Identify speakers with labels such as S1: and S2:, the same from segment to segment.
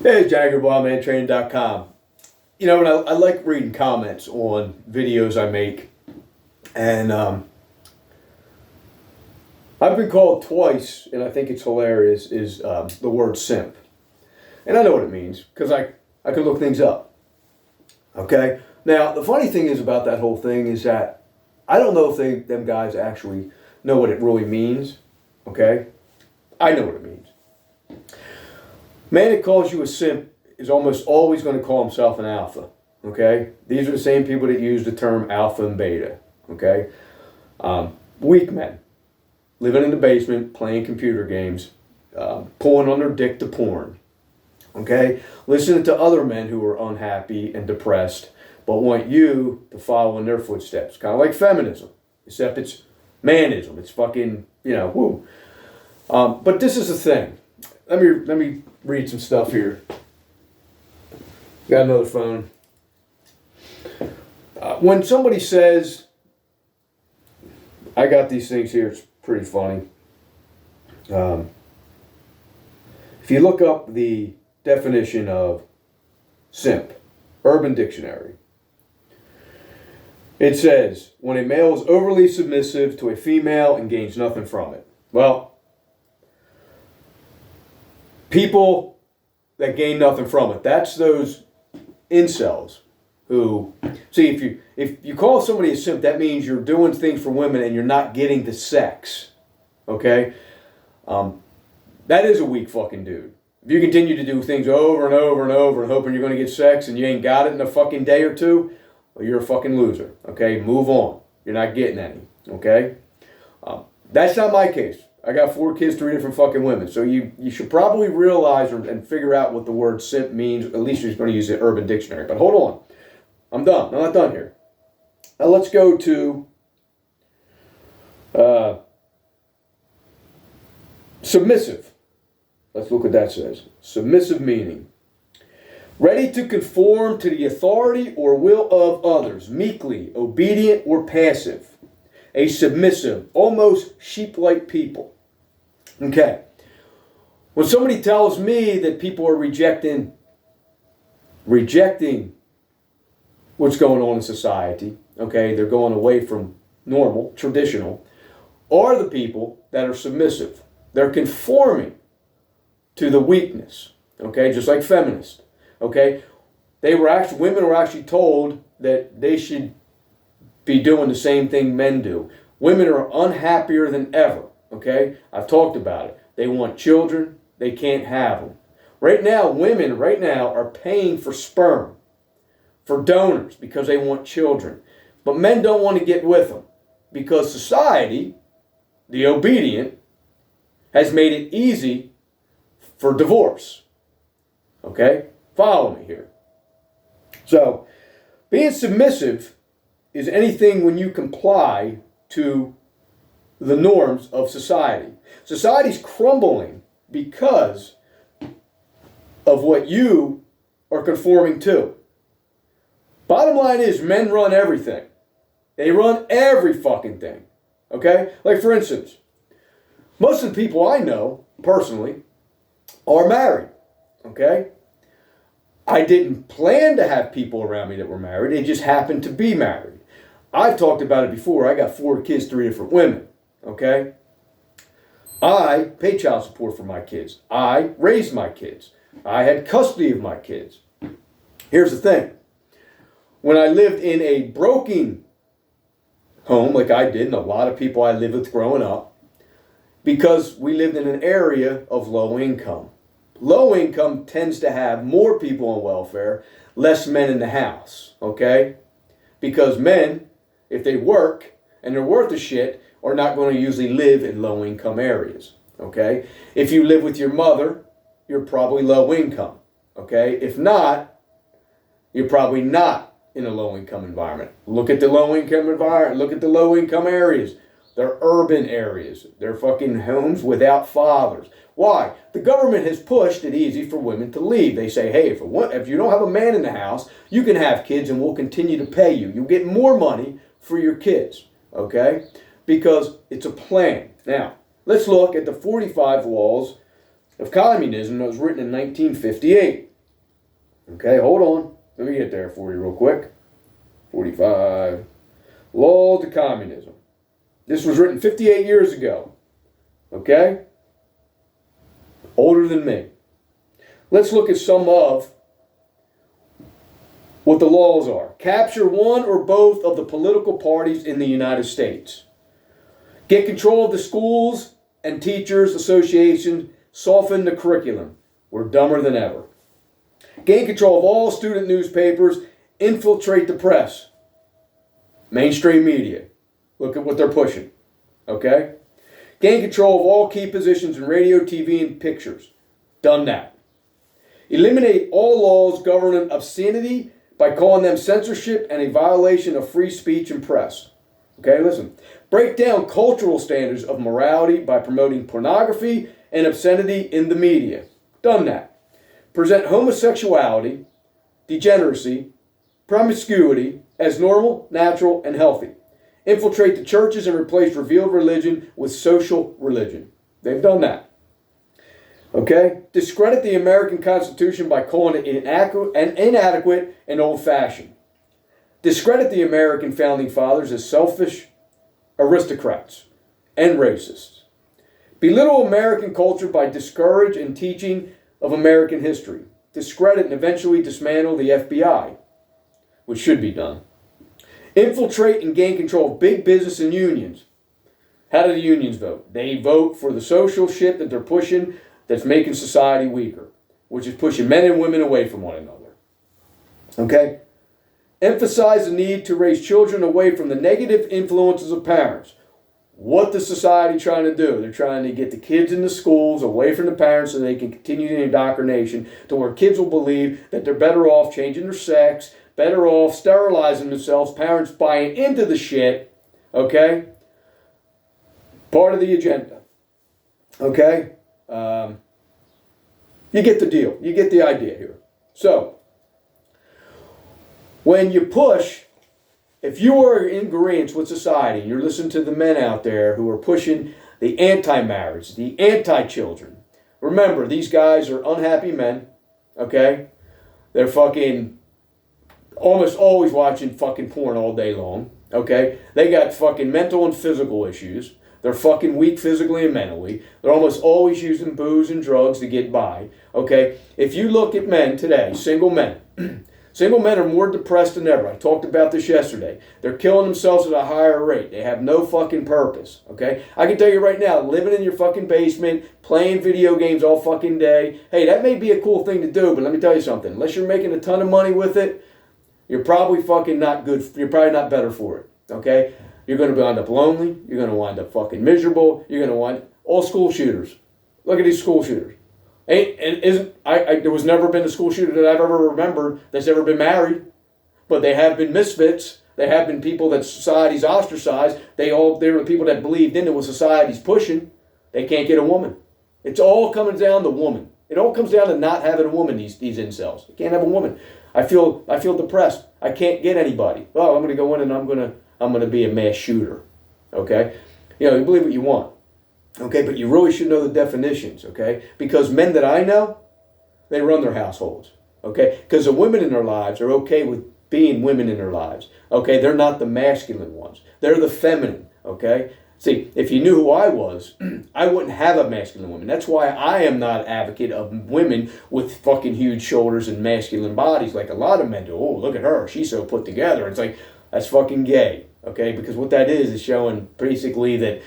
S1: Hey, JaggerWildManTraining.com. You know, and I like reading comments on videos I make, and I've been called twice, and I think it's hilarious, is the word simp. And I know what it means, because I can look things up. Okay? Now, the funny thing is about that whole thing is that I don't know if them guys actually know what it really means. Okay? I know what it means. Man that calls you a simp is almost always going to call himself an alpha. Okay? These are the same people that use the term alpha and beta. Okay? Weak men. Living in the basement, playing computer games, pulling on their dick to porn. Okay? Listening to other men who are unhappy and depressed, but want you to follow in their footsteps. Kind of like feminism. Except it's manism. It's fucking, woo. But this is the thing. Let me read some stuff here. Got another phone. When somebody says, I got these things here, it's pretty funny. If you look up the definition of simp, Urban Dictionary, it says, when a male is overly submissive to a female and gains nothing from it. Well, people that gain nothing from it, that's those incels who, see, if you call somebody a simp, that means you're doing things for women and you're not getting the sex. Okay? That is a weak fucking dude. If you continue to do things over and over and over and hoping you're going to get sex and you ain't got it in a fucking day or two, well, you're a fucking loser. Okay? Move on. You're not getting any. Okay? That's not my case. I got 4 kids, 3 different fucking women. So you should probably realize and figure out what the word simp means. At least you're going to use the Urban Dictionary. But hold on. I'm done. I'm not done here. Now let's go to submissive. Let's look what that says. Submissive meaning. Ready to conform to the authority or will of others, meekly, obedient, or passive. A submissive, almost sheep-like people. Okay. When somebody tells me that people are rejecting what's going on in society, okay, they're going away from normal, traditional, are the people that are submissive. They're conforming to the weakness, okay, just like feminists, okay. Women were actually told that they should be doing the same thing men do. Women are unhappier than ever, okay? I've talked about it. They want children. They can't have them. Women are paying for sperm, for donors, because they want children. But men don't want to get with them because society, the obedient, has made it easy for divorce. Okay? Follow me here. So, being submissive is anything when you comply to the norms of society. Society's crumbling because of what you are conforming to. Bottom line is, men run everything. They run every fucking thing. Okay? Like, for instance, most of the people I know, personally, are married. Okay? I didn't plan to have people around me that were married. They just happened to be married. I've talked about it before. I got 4 kids, 3 different women. Okay? I pay child support for my kids. I raised my kids. I had custody of my kids. Here's the thing. When I lived in a broken home, like I did, and a lot of people I lived with growing up, because we lived in an area of low income. Low income tends to have more people on welfare, less men in the house, okay? Because men, if they work and they're worth a shit, are not going to usually live in low income areas, okay? If you live with your mother, you're probably low income, okay? If not, you're probably not in a low income environment. Look at the low income environment, look at the low income areas. They're urban areas. They're fucking homes without fathers. Why? The government has pushed it easy for women to leave. They say, hey, if you don't have a man in the house, you can have kids and we'll continue to pay you. You'll get more money for your kids, okay? Because it's a plan. Now, let's look at the 45 laws of communism that was written in 1958. Okay, hold on. Let me get there for you real quick. 45. Law to Communism. This was written 58 years ago. Okay? Older than me. Let's look at some of what the laws are. Capture one or both of the political parties in the United States. Get control of the schools and teachers associations. Soften the curriculum. We're dumber than ever. Gain control of all student newspapers. Infiltrate the press. Mainstream media. Look at what they're pushing. Okay? Gain control of all key positions in radio, TV, and pictures. Done that. Eliminate all laws governing obscenity by calling them censorship and a violation of free speech and press. Okay, listen. Break down cultural standards of morality by promoting pornography and obscenity in the media. Done that. Present homosexuality, degeneracy, promiscuity as normal, natural, and healthy. Infiltrate the churches and replace revealed religion with social religion. They've done that. Okay? Discredit the American Constitution by calling it inadequate and old-fashioned. Discredit the American Founding Fathers as selfish aristocrats and racists. Belittle American culture by discourage and teaching of American history. Discredit and eventually dismantle the FBI, which should be done. Infiltrate and gain control of big business and unions. How do the unions vote? They vote for the social shit that they're pushing that's making society weaker, which is pushing men and women away from one another. Okay? Emphasize the need to raise children away from the negative influences of parents. What the society trying to do? They're trying to get the kids in the schools away from the parents so they can continue the indoctrination to where kids will believe that they're better off changing their sex, better off sterilizing themselves, parents buying into the shit, okay? Part of the agenda, okay? You get the deal. You get the idea here. So, when you push, if you are in agreement with society, you're listening to the men out there who are pushing the anti-marriage, the anti-children. Remember, these guys are unhappy men, okay? They're fucking almost always watching fucking porn all day long, okay? They got fucking mental and physical issues. They're fucking weak physically and mentally. They're almost always using booze and drugs to get by, okay? If you look at men today, single men, single men are more depressed than ever. I talked about this yesterday. They're killing themselves at a higher rate. They have no fucking purpose, okay? I can tell you right now, living in your fucking basement, playing video games all fucking day, hey, that may be a cool thing to do, but let me tell you something. Unless you're making a ton of money with it, you're probably fucking not good. You're probably not better for it, okay? You're going to wind up lonely. You're going to wind up fucking miserable. You're going to wind all school shooters. Look at these school shooters. There was never been a school shooter that I've ever remembered that's ever been married, but they have been misfits. They have been people that society's ostracized. They're the people that believed into what society's pushing. They can't get a woman. It's all coming down to woman. It all comes down to not having a woman. These incels. You can't have a woman. I feel depressed. I can't get anybody. Well, I'm going to go in and I'm going to be a mass shooter. Okay, you believe what you want. Okay, but you really should know the definitions, okay? Because men that I know, they run their households, okay? Because the women in their lives are okay with being women in their lives, okay? They're not the masculine ones. They're the feminine, okay? See, if you knew who I was, I wouldn't have a masculine woman. That's why I am not an advocate of women with fucking huge shoulders and masculine bodies like a lot of men do. Oh, look at her. She's so put together. It's like, that's fucking gay, okay? Because what that is showing basically that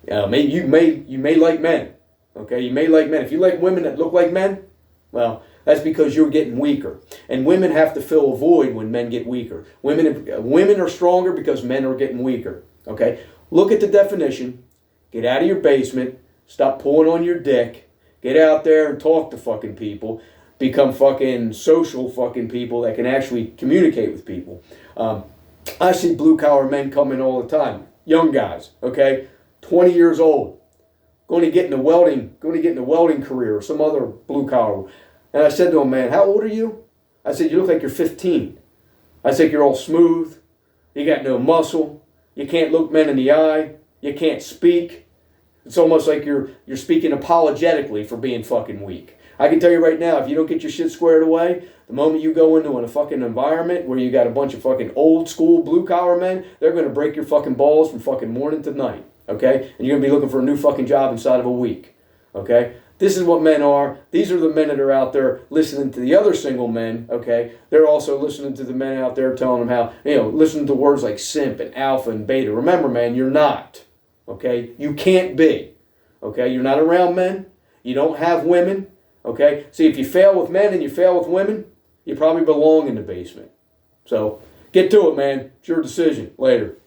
S1: you may like men, okay? You may like men. If you like women that look like men, well, that's because you're getting weaker. And women have to fill a void when men get weaker. Women are stronger because men are getting weaker, okay? Look at the definition. Get out of your basement. Stop pulling on your dick. Get out there and talk to fucking people. Become fucking social fucking people that can actually communicate with people. I see blue-collar men coming all the time. Young guys, okay? 20 years old, going to get in the welding career or some other blue collar. And I said to him, man, how old are you? I said, you look like you're 15. I said, you're all smooth. You got no muscle. You can't look men in the eye. You can't speak. It's almost like you're speaking apologetically for being fucking weak. I can tell you right now, if you don't get your shit squared away, the moment you go into a fucking environment where you got a bunch of fucking old school blue collar men, they're going to break your fucking balls from fucking morning to night. Okay? And you're going to be looking for a new fucking job inside of a week. Okay? This is what men are. These are the men that are out there listening to the other single men, okay? They're also listening to the men out there telling them how, listening to words like simp and alpha and beta. Remember, man, you're not, okay? You can't be, okay? You're not around men. You don't have women, okay? See, if you fail with men and you fail with women, you probably belong in the basement. So, get to it, man. It's your decision. Later.